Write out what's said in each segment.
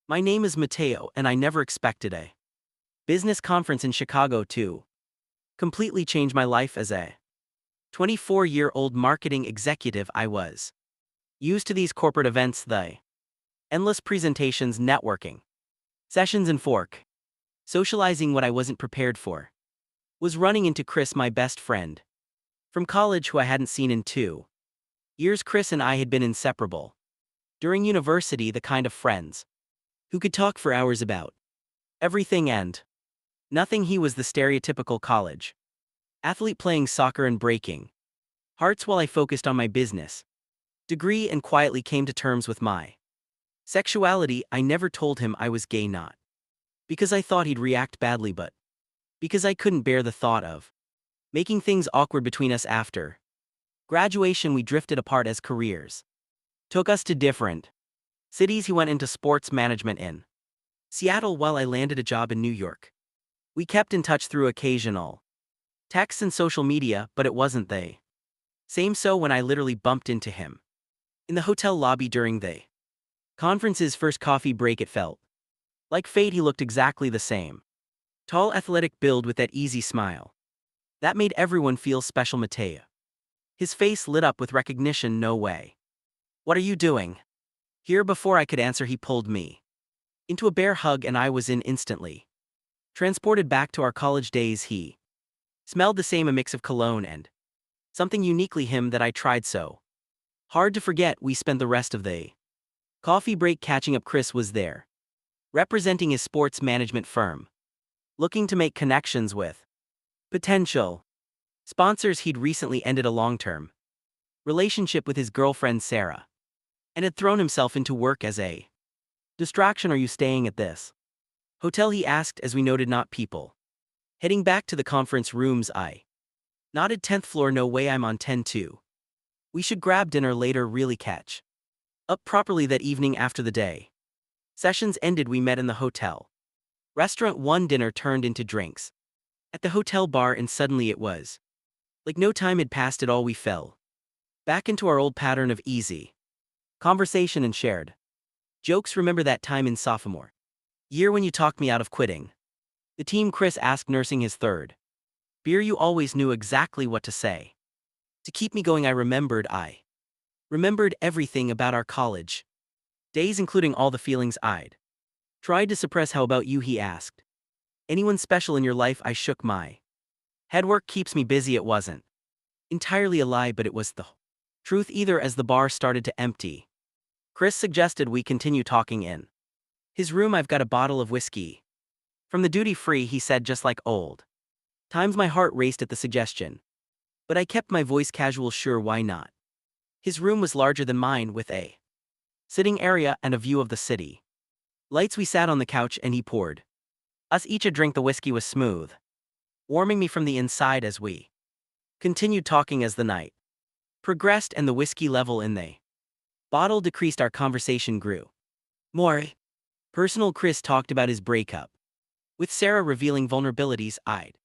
My name is Mateo, and I never expected a business conference in Chicago to completely change my life as a 24-year-old marketing executive. I was used to these corporate events, the endless presentations, networking, sessions, and socializing. What I wasn't prepared for was running into Chris, my best friend from college, who I hadn't seen in 2 years. Chris and I had been inseparable during university, the kind of friends who could talk for hours about everything and nothing. He was the stereotypical college athlete playing soccer and breaking hearts while I focused on my business degree and quietly came to terms with my sexuality. I never told him I was gay, not because I thought he'd react badly, but because I couldn't bear the thought of making things awkward between us. After graduation, we drifted apart as careers took us to different cities. He went into sports management in Seattle while I landed a job in New York. We kept in touch through occasional texts and social media, but it wasn't the same. So when I literally bumped into him in the hotel lobby during the conference's first coffee break, it felt like fate. He looked exactly the same. Tall, athletic build with that easy smile that made everyone feel special. Mateo. His face lit up with recognition. No way. What are you doing here? Before I could answer, he pulled me into a bear hug, and I was instantly transported back to our college days. He smelled the same, a mix of cologne and something uniquely him that I tried so hard to forget. We spent the rest of the coffee break catching up. Chris was there, representing his sports management firm, looking to make connections with potential sponsors. He'd recently ended a long-term relationship with his girlfriend Sarah and had thrown himself into work as a distraction. Are you staying at this hotel? He asked as we noted not people heading back to the conference rooms. I nodded. 10th floor. No way, I'm on 10 too. We should grab dinner later, really catch up properly. That evening after the day sessions ended, we met in the hotel restaurant. One dinner turned into drinks at the hotel bar, and suddenly it was like no time had passed at all. We fell back into our old pattern of easy conversation and shared jokes. Remember that time in sophomore year when you talked me out of quitting the team? Chris asked, nursing his third beer. You always knew exactly what to say to keep me going. I remembered everything about our college days, including all the feelings I'd tried to suppress. How about you? He asked. Anyone special in your life? I shook my head. Work keeps me busy. It wasn't entirely a lie, but it was the truth. Either as the bar started to empty, Chris suggested we continue talking in his room. I've got a bottle of whiskey from the duty-free, he said, just like old times. My heart raced at the suggestion, but I kept my voice casual. Sure, why not? His room was larger than mine, with a sitting area and a view of the city lights. We sat on the couch and he poured us each a drink. The whiskey was smooth, warming me from the inside as we continued talking. As the night progressed and the whiskey level in the bottle decreased, our conversation grew more personal. Chris talked about his breakup with Sarah, revealing vulnerabilities I'd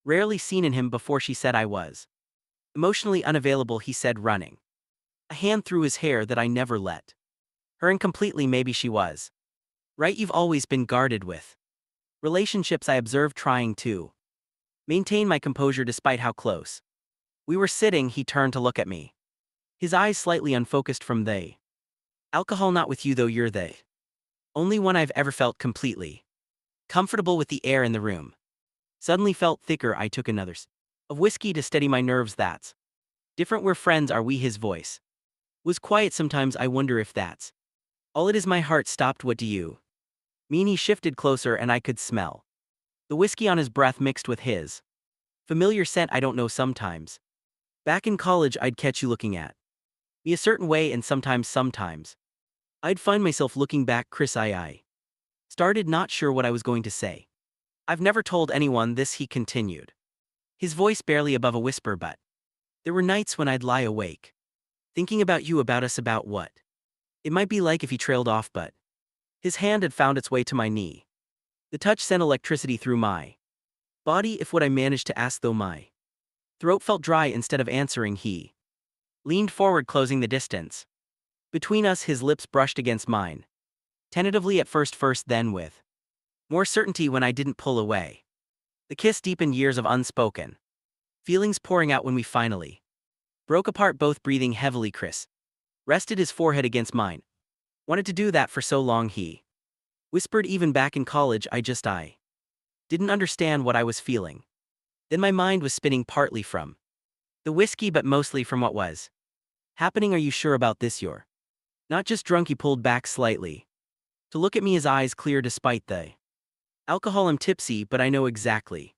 rarely seen in him before. She said I was emotionally unavailable, he said, running a hand through his hair, that I never let her in completely. Maybe she was right. You've always been guarded with relationships, I observed, trying to maintain my composure despite how close we were sitting. He turned to look at me, his eyes slightly unfocused from the alcohol. Not with you, though. You're the only one I've ever felt completely comfortable with. The air in the room suddenly felt thicker. I took another sip of whiskey to steady my nerves. That's different. We're friends, are we? His voice was quiet. Sometimes I wonder if that's all it is. My heart stopped. What do you mean? He shifted closer and I could smell the whiskey on his breath mixed with his familiar scent. I don't know, sometimes back in college I'd catch you looking at me a certain way, and sometimes I'd find myself looking back. Chris, I started, not sure what I was going to say. I've never told anyone this, he continued, his voice barely above a whisper, but there were nights when I'd lie awake thinking about you, about us, about what it might be like if he trailed off. But his hand had found its way to my knee. The touch sent electricity through my body. If what I managed to ask, though my throat felt dry. Instead of answering, he leaned forward, closing the distance between us. His lips brushed against mine Tentatively at first then with more certainty when I didn't pull away. The kiss deepened, years of unspoken feelings pouring out when we finally broke apart, both breathing heavily. Chris rested his forehead against mine. Wanted to do that for so long, he whispered. Even back in college, I didn't understand what I was feeling. Then my mind was spinning, partly from the whiskey but mostly from what was happening. Are you sure about this? You're not just drunk. He pulled back slightly to look at me, his eyes clear despite the alcohol. I'm tipsy, but I know exactly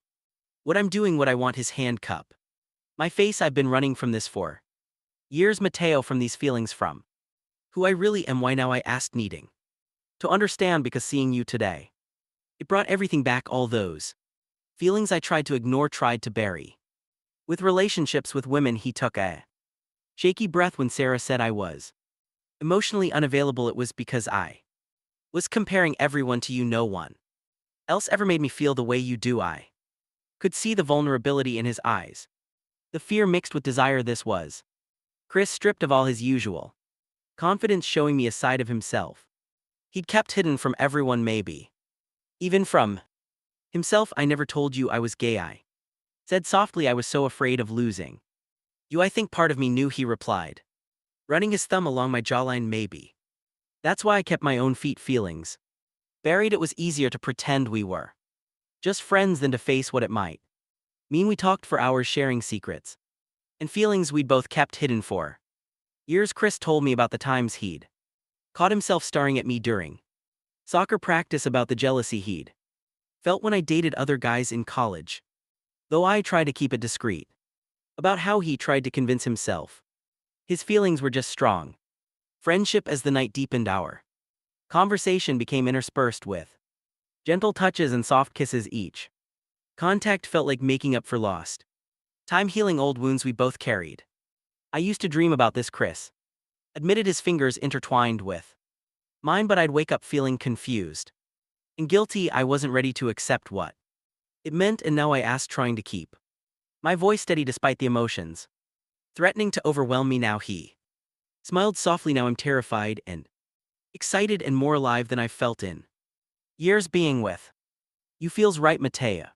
what I'm doing, what I want. His hand cup my face. I've been running from this for years, Mateo, from these feelings, from who I really am. Why now? I asked, needing to understand, because seeing you today, it brought everything back, all those feelings I tried to ignore, tried to bury. With relationships with women. He took a shaky breath when Sarah said I was emotionally unavailable. It was because I was comparing everyone to you. No one else ever made me feel the way you do. I could see the vulnerability in his eyes, the fear mixed with desire. This was Chris, stripped of all his usual confidence, showing me a side of himself he'd kept hidden from everyone, maybe even from himself. I never told you I was gay, I said softly. I was so afraid of losing you. I think part of me knew, he replied, running his thumb along my jawline. Maybe that's why I kept my own feelings buried. It was easier to pretend we were just friends than to face what it might mean. We talked for hours, sharing secrets and feelings we'd both kept hidden for years. Chris told me about the times he'd caught himself staring at me during soccer practice, about the jealousy he'd felt when I dated other guys in college, though I tried to keep it discreet, about how he tried to convince himself his feelings were just strong friendship. As the night deepened, our conversation became interspersed with gentle touches and soft kisses. Each contact felt like making up for lost time, healing old wounds we both carried. I used to dream about this, Chris admitted, his fingers intertwined with mine, but I'd wake up feeling confused and guilty. I wasn't ready to accept what it meant, and now I asked, trying to keep my voice steady despite the emotions threatening to overwhelm me. Now he smiled softly. Now I'm terrified and excited and more alive than I've felt in years. Being with you feels right, Mateo.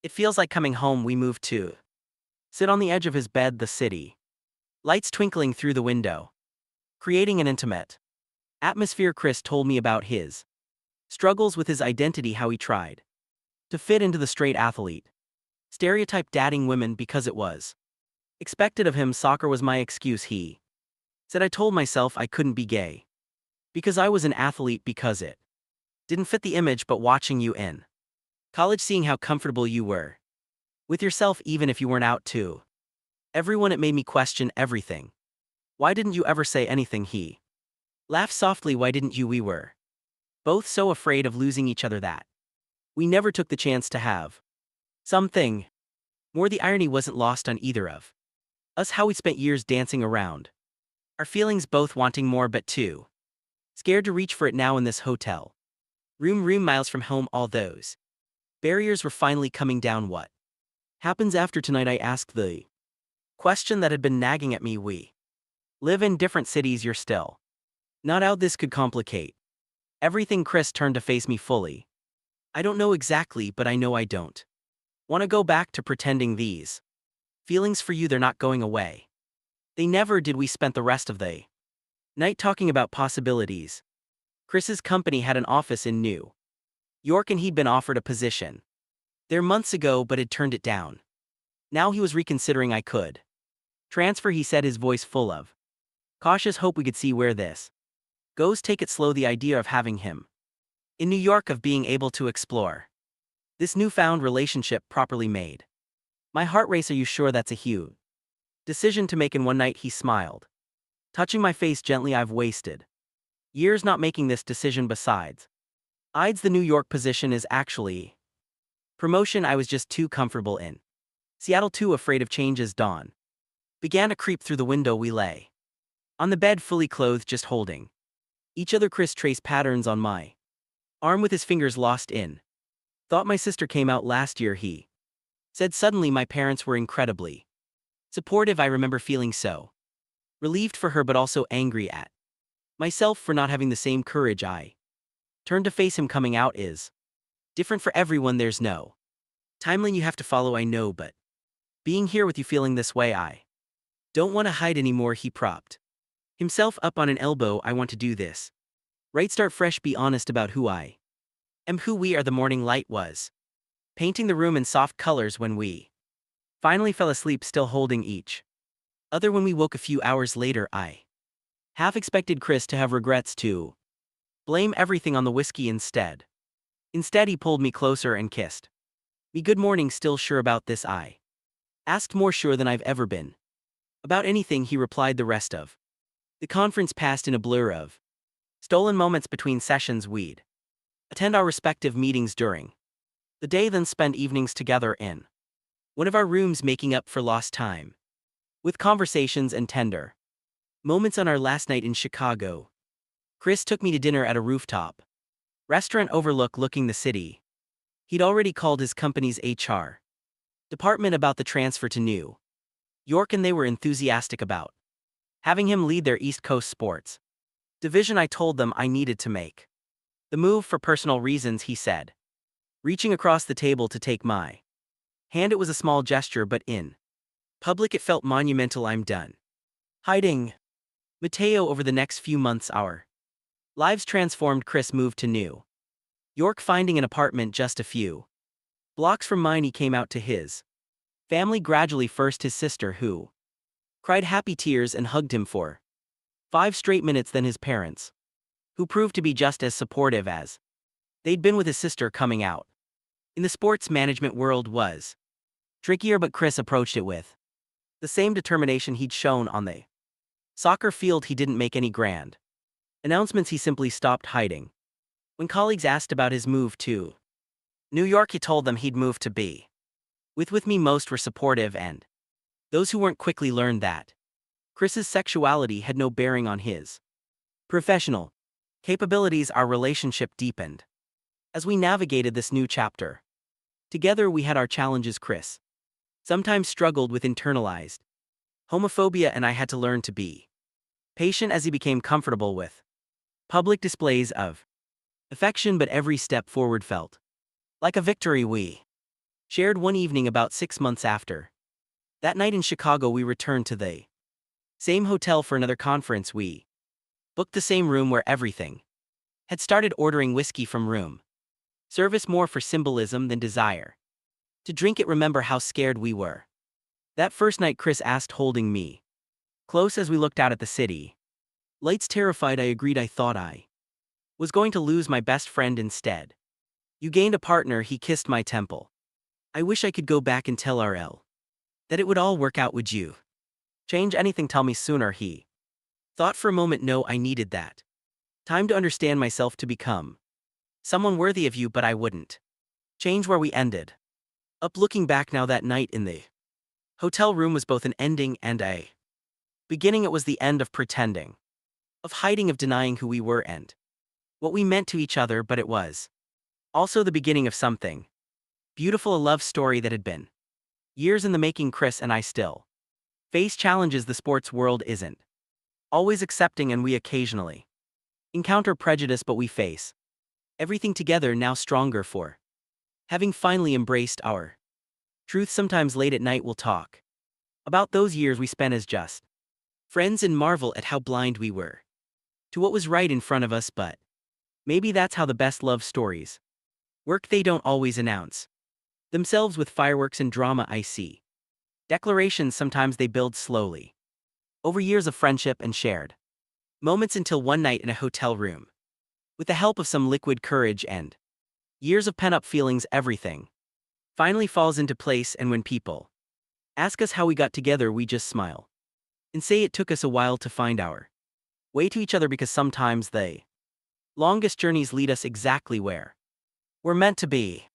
It feels like coming home. We moved to sit on the edge of his bed, the city lights twinkling through the window, creating an intimate atmosphere. Chris told me about his struggles with his identity, how he tried to fit into the straight athlete stereotype, dating women because it was expected of him. Soccer was my excuse, he said. I told myself I couldn't be gay because I was an athlete, because it didn't fit the image. But watching you in college, seeing how comfortable you were with yourself, even if you weren't out to everyone, it made me question everything. Why didn't you ever say anything? He laughed softly. Why didn't you? We were both so afraid of losing each other that we never took the chance to have something more. The irony wasn't lost on either of us, how we spent years dancing around our feelings, both wanting more but too scared to reach for it. Now in this hotel room miles from home, all those barriers were finally coming down. What happens after tonight? I asked, the question that had been nagging at me. We live in different cities. You're still not out. This could complicate everything. Chris turned to face me fully. I don't know exactly, but I know I don't want to go back to pretending these feelings for you. They're not going away. They never did. We spent the rest of the night talking about possibilities. Chris's company had an office in New York, and he'd been offered a position there months ago but had turned it down. Now he was reconsidering. I could transfer, he said, his voice full of cautious hope. We could see where this goes. Take it slow. The idea of having him in New York, of being able to explore this newfound relationship properly, made my heart race. Are you sure that's a huge decision to make in one night? He smiled, touching my face gently. I've wasted years not making this decision. Besides, the New York position is actually promotion. I was just too comfortable in Seattle, too afraid of change. As dawn began to creep through the window, we lay on the bed, fully clothed, just holding each other. Chris traced patterns on my arm with his fingers, lost in thought. My sister came out last year, he said suddenly. My parents were incredibly supportive. I remember feeling so relieved for her, but also angry at myself for not having the same courage I Turn to face him coming out is different for everyone, there's no timeline you have to follow, I know, but being here with you feeling this way, I don't want to hide anymore, he propped himself up on an elbow. I want to do this. Right, start fresh, be honest about who I am, who we are. The morning light was painting the room in soft colors when we finally fell asleep, still holding each other. When we woke a few hours later, I half expected Chris to have regrets, to blame everything on the whiskey instead. Instead, he pulled me closer and kissed me. Good morning, still sure about this? I asked. More sure than I've ever been about anything, he replied. The rest of the conference passed in a blur of stolen moments between sessions. We'd attend our respective meetings during the day, then spend evenings together in one of our rooms, making up for lost time with conversations and tender moments. On our last night in Chicago, Chris took me to dinner at a rooftop restaurant overlooking the city. He'd already called his company's HR department about the transfer to New York, and they were enthusiastic about having him lead their East Coast sports division. I told them I needed to make the move for personal reasons, he said, reaching across the table to take my hand. It was a small gesture, but in public it felt monumental. I'm done hiding Mateo. Over the next few months, our lives transformed. Chris moved to New York, finding an apartment just a few blocks from mine. He came out to his family gradually, first his sister, who cried happy tears and hugged him for 5 straight minutes, then his parents, who proved to be just as supportive as they'd been with his sister. Coming out in the sports management world was trickier, but Chris approached it with the same determination he'd shown on the soccer field. He didn't make any grand announcements, he simply stopped hiding. When colleagues asked about his move to New York, he told them he'd moved to be with me. Most were supportive, and those who weren't quickly learned that Chris's sexuality had no bearing on his professional capabilities. Our relationship deepened as we navigated this new chapter together. We had our challenges. Chris sometimes struggled with internalized homophobia, and I had to learn to be patient as he became comfortable with public displays of affection. But every step forward felt like a victory. We shared one evening about 6 months after that night in Chicago. We returned to the same hotel for another conference. We booked the same room where everything had started, ordering whiskey from room service more for symbolism than desire to drink it. Remember how scared we were that first night? Chris asked, holding me close as we looked out at the city lights. Terrified, I agreed. I thought I was going to lose my best friend instead. You gained a partner, he kissed my temple. I wish I could go back and tell RL that it would all work out. Would you change anything? Tell me sooner. He thought for a moment. No, I needed that time to understand myself, to become someone worthy of you, but I wouldn't change where we ended up. Looking back now, that night in the hotel room was both an ending and a beginning. It was the end of pretending, of hiding, of denying who we were and what we meant to each other, but it was also the beginning of something beautiful, a love story that had been years in the making. Chris and I still face challenges the sports world isn't always accepting, and we occasionally encounter prejudice, but we face everything together, now stronger for having finally embraced our truth. Sometimes late at night we'll talk about those years we spent as just friends and marvel at how blind we were to what was right in front of us. But maybe that's how the best love stories work. They don't always announce themselves with fireworks and drama. I see declarations. Sometimes they build slowly over years of friendship and shared moments, until one night in a hotel room, with the help of some liquid courage and years of pent-up feelings, everything finally falls into place. And when people ask us how we got together, we just smile and say it took us a while to find our way to each other, because sometimes the longest journeys lead us exactly where we're meant to be.